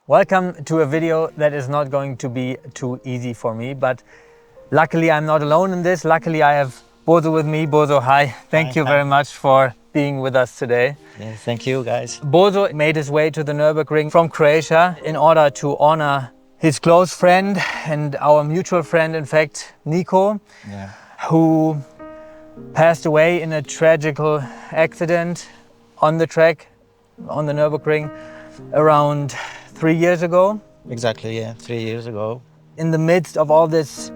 Welcome to a video that is not going to be too easy for me, but luckily I'm not alone in this. Luckily I have Bozo with me. Bozo, hi. Thank you very much for being with us today. Yeah, thank you guys. Bozo made his way to the Nürburgring from Croatia in order to honor his close friend and our mutual friend, in fact, Nico, who passed away in a tragical accident on the track, on the Nürburgring, around 3 years ago. Exactly, yeah, 3 years ago. In the midst of all this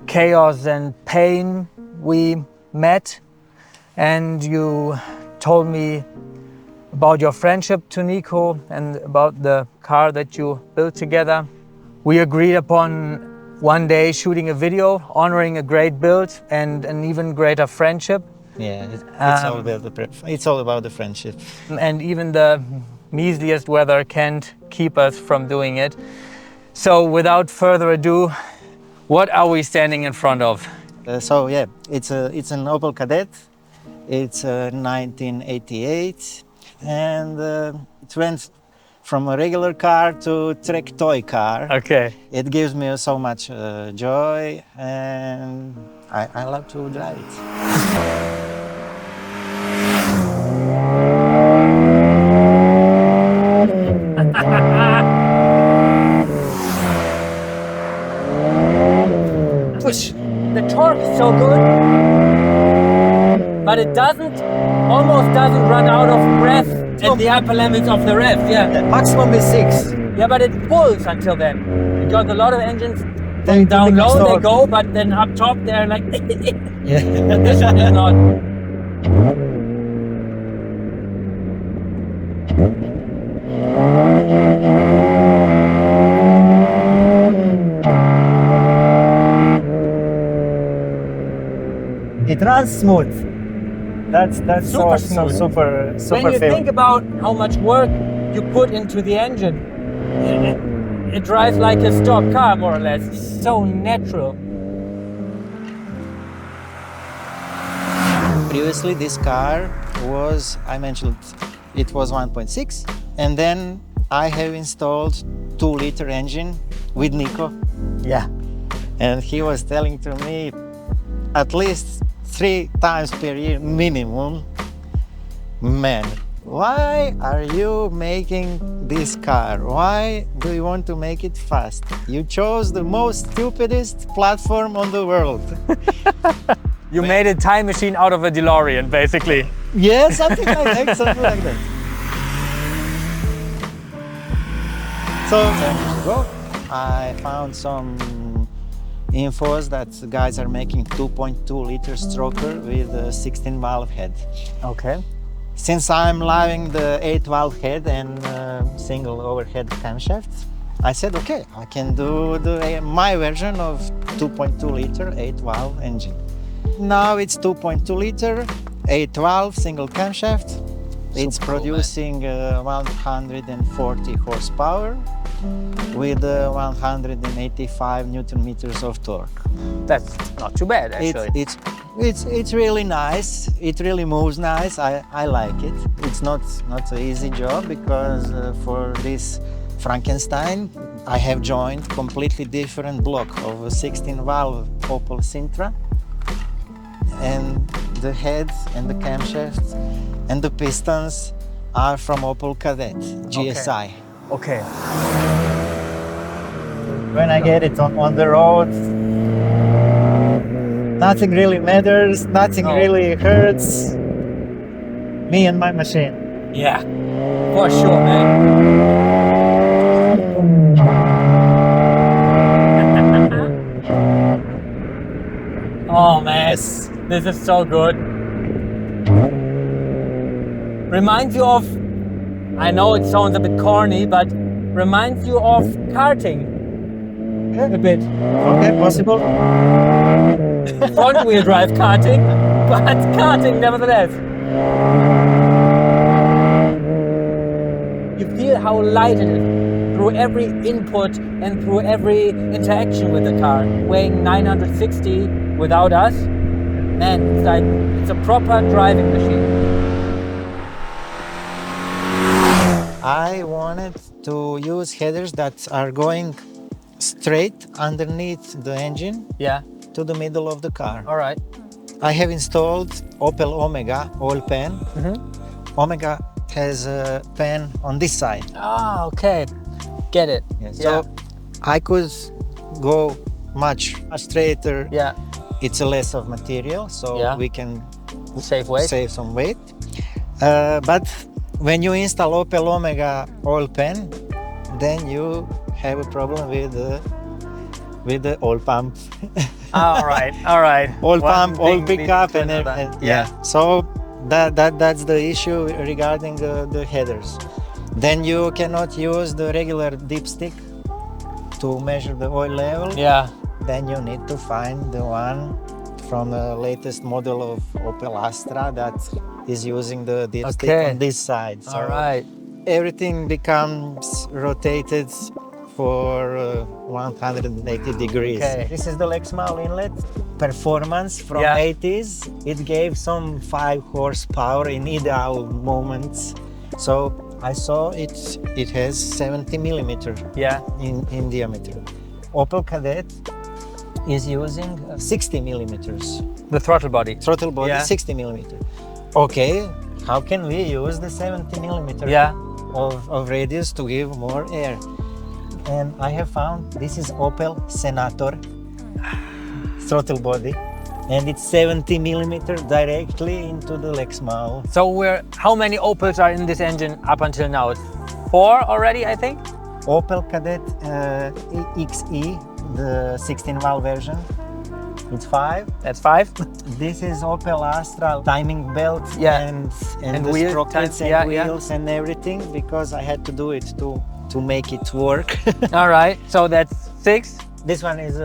chaos and pain, we met and you told me about your friendship to Nico and about the car that you built together. We agreed upon one day shooting a video, honoring a great build and an even greater friendship. Yeah, it's all about the friendship. And even the measliest weather can't keep us from doing it. So without further ado, what are we standing in front of? It's an Opel Kadett. It's 1988, and it went from a regular car to Trek toy car. Okay. It gives me so much joy, and I love to drive it. Push. The torque is so good, but it almost doesn't run out of breath at the upper limits of the rev. Yeah. Maximum is 6. Yeah, but it pulls until then. Because a lot of engines They down low, stop. they go, but then up top they're like, Yeah. but this one is not. It runs smooth. That's Super so smooth. super When you feel. think about how much work you put into the engine, it drives like a stock car, more or less. It's so natural. Previously, this car was, I mentioned, it was 1.6, and then I have installed 2-liter engine with Nico. Yeah. And he was telling to me at least 3 times per year minimum, man, why are you making this car? Why do you want to make it fast? You chose the most stupidest platform on the world. You made a time machine out of a DeLorean, basically. Yeah, something like that, something like that. So 10 years ago, I found some infos that guys are making 2.2-liter stroker with a 16-valve head. Okay. Since I'm loving the 8-valve head and single overhead camshaft, I said, okay, I can do my version of 2.2-liter 8-valve engine. Now it's 2.2-liter 8-valve single camshaft. It's producing 140 horsepower with 185 Newton meters of torque. That's not too bad, actually. It's really nice. It really moves nice. I like it. It's not an easy job because for this Frankenstein, I have joined completely different block of a 16-valve Opel Sintra, and the head and the camshaft and the pistons are from Opel Kadett GSI. Okay. When I get it on the road, nothing really matters, nothing really hurts. Me and my machine. Yeah, for sure, man. Oh, man, this is so good. Reminds you of, I know it sounds a bit corny, but reminds you of karting. A bit. Okay, possible. Front-wheel drive karting, but karting nevertheless. You feel how light it is through every input and through every interaction with the car. Weighing 960 without us, man, it's a proper driving machine. I wanted to use headers that are going straight underneath the engine Yeah. to the middle of the car. All right. I have installed Opel Omega oil pan. Omega has a pan on this side. Ah, okay. Get it. So I could go much straighter. Yeah. It's a less of material, so Yeah. we can Save weight. save some weight. But when you install Opel Omega oil pan, then you have a problem with the oil pump. All right. All right. Oil One pump, oil thing leads pickup, to and another. yeah. So that's the issue regarding the headers. Then you cannot use the regular dipstick to measure the oil level. Yeah. Then you need to find the one from the latest model of Opel Astra that is using the dipstick Okay. on this side. So All right. everything becomes rotated for 180 degrees. Okay. This is the Lexmal inlet. Performance from Yeah. 80s. It gave some 5 horsepower in ideal moments. So I saw it has 70 millimeter Yeah. in diameter. Opel Kadett is using 60 millimeters. The throttle body. Throttle body Yeah. 60 millimeter. Okay, how can we use the 70 millimeter Yeah. of radius to give more air? And I have found this is Opel Senator throttle body, and it's 70 millimeter directly into the Lexmal. So how many Opels are in this engine up until now? It's 4 already, I think. Opel Kadett XE, the 16 valve version, it's 5. That's 5. This is Opel Astra timing belt Yeah. and And the wheel sprockets time- and yeah, yeah. wheels and everything, because I had to do it to make it work. All right. So that's 6. This one is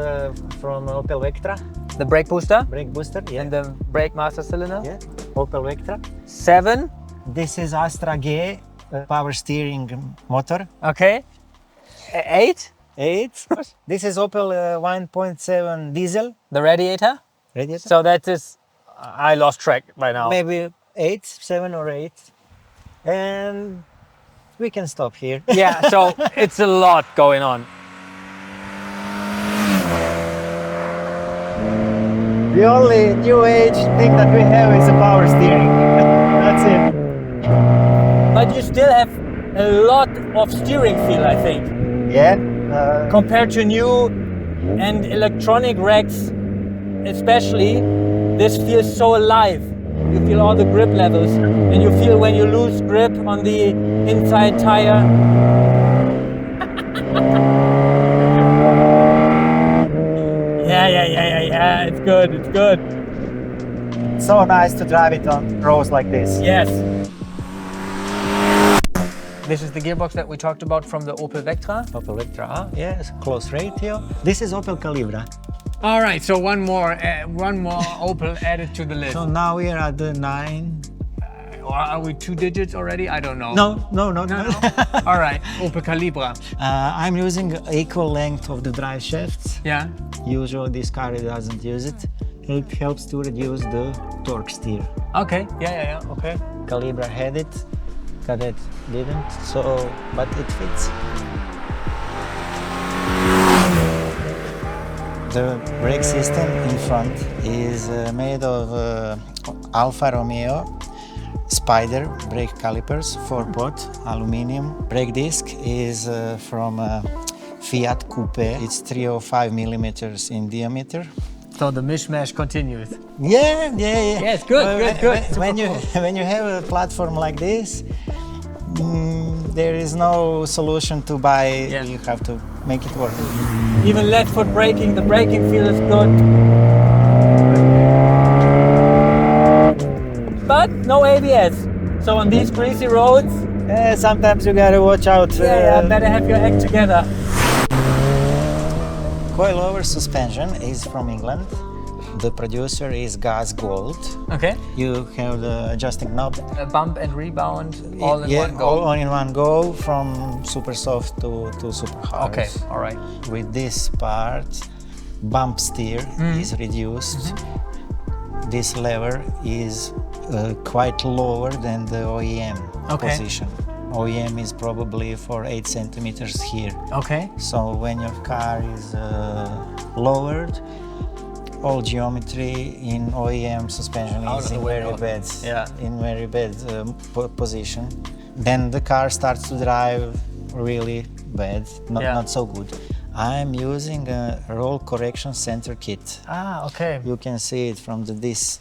from Opel Vectra The brake booster brake booster. Yeah. and the brake master cylinder. Yeah. Opel Vectra. 7. This is Astra G power steering motor. Okay. 8. 8. This is Opel 1.7 diesel The radiator. radiator. So that is, I lost track by now. Maybe 8, 7 or 8. And we can stop here. Yeah. So it's a lot going on. The only new age thing that we have is a power steering. That's it. But you still have a lot of steering feel, I think, Yeah. compared to new and electronic racks, especially. This feels so alive. You feel all the grip levels, and you feel when you lose grip on the inside tire. Yeah. It's good. It's good. So nice to drive it on roads like this. Yes. This is the gearbox that we talked about from the Opel Vectra. Opel Vectra, yes, close ratio. This is Opel Calibra. All right, so one more Opel added to the list. So now we are at the 9. Or are we 2 digits already? I don't know. No. All right, Opel Calibra. I'm using equal length of the drive shafts. Yeah. Usually this car doesn't use it. It helps to reduce the torque steer. Okay. Yeah. Okay. Calibra had it, Kadett didn't, so but it fits. The brake system in front is made of Alfa Romeo Spider brake calipers, 4-pot, aluminium. Brake disc is from Fiat Coupe. It's 305 millimeters in diameter. So the mishmash continues. Yeah. Yes, good. When you have a platform like this, there is no solution to buy. Yeah. You have to make it work. Even left foot braking, the braking feel is good. But no ABS. So on these greasy roads, Sometimes you gotta watch out. better have your act together. Coilover suspension is from England. The producer is Gas Gold. Okay. You have the adjusting knob. A bump and rebound all in one go. All in one go, from super soft to super hard. Okay, all right. With this part, bump steer is reduced. This lever is quite lower than the OEM Okay. position. OEM is probably for 8 centimeters here. Okay. So when your car is lowered, all geometry in OEM suspension Out is of the in window. very bad, Yeah. in very bad position. Then the car starts to drive really bad, Yeah. not so good. I'm using a roll correction center kit. Ah, okay. You can see it from this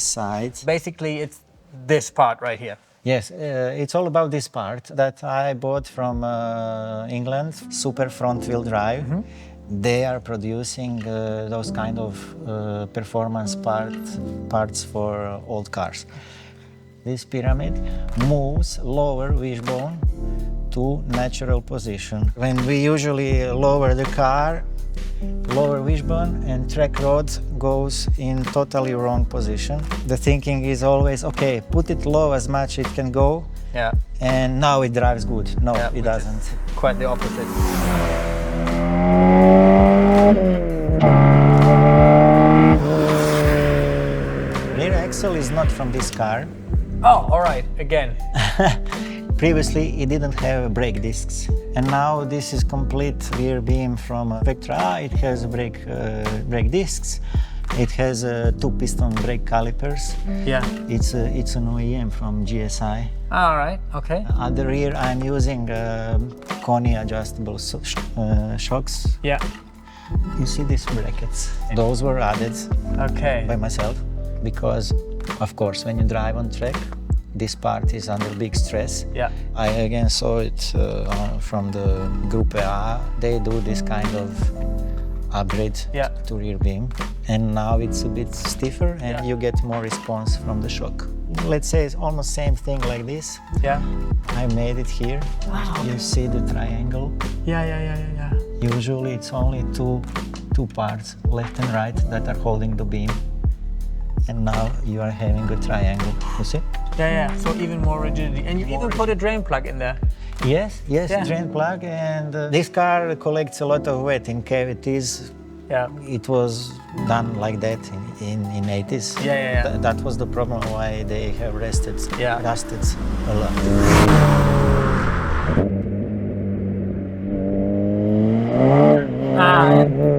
side. Basically, it's this part right here. Yes, it's all about this part that I bought from England, Super Front Wheel Drive. They are producing those kind of performance parts for old cars. This pyramid moves lower wishbone to natural position. When we usually lower the car, lower wishbone and track rod goes in totally wrong position. The thinking is always, okay, put it low as much it can go, Yeah. and now it drives good. No, Yeah, it which is doesn't. Quite the opposite. Rear axle is not from this car. Oh, all right. Again. Previously, it didn't have brake discs, and now this is complete rear beam from Vectra. It has brake discs. It has 2 piston brake calipers. Yeah. It's an OEM from GSI. All right. Okay. At the rear, I'm using Koni adjustable shocks. Yeah. You see these brackets? Those were added Okay. by myself because, of course, when you drive on track, this part is under big stress. Yeah. I again saw it from the Gruppe A. They do this kind of upgrade Yeah. to rear beam, and now it's a bit stiffer and Yeah. you get more response from the shock. Let's say it's almost same thing like this. Yeah. I made it here. Wow. You see the triangle. Yeah. Usually it's only two parts, left and right, that are holding the beam. And now you are having a triangle, you see? Yeah. So even more rigidity. And you even put a drain plug in there. Yes, Yeah. drain plug. And this car collects a lot of wet in cavities. Yeah. It was done like that in 80s. Yeah. That was the problem why they have rusted a lot.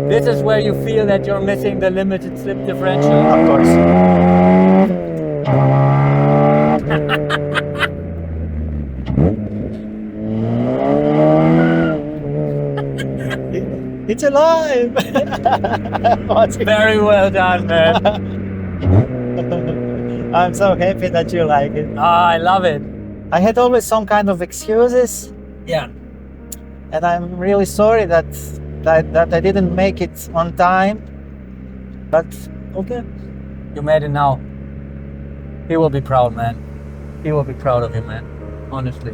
This is where you feel that you're missing the limited slip differential. Of course. It's alive! Very well done, man. I'm so happy that you like it. Ah, I love it. I had always some kind of excuses, Yeah. and I'm really sorry that I didn't make it on time. But okay. You made it now. He will be proud, man. He will be proud of you, man. Honestly.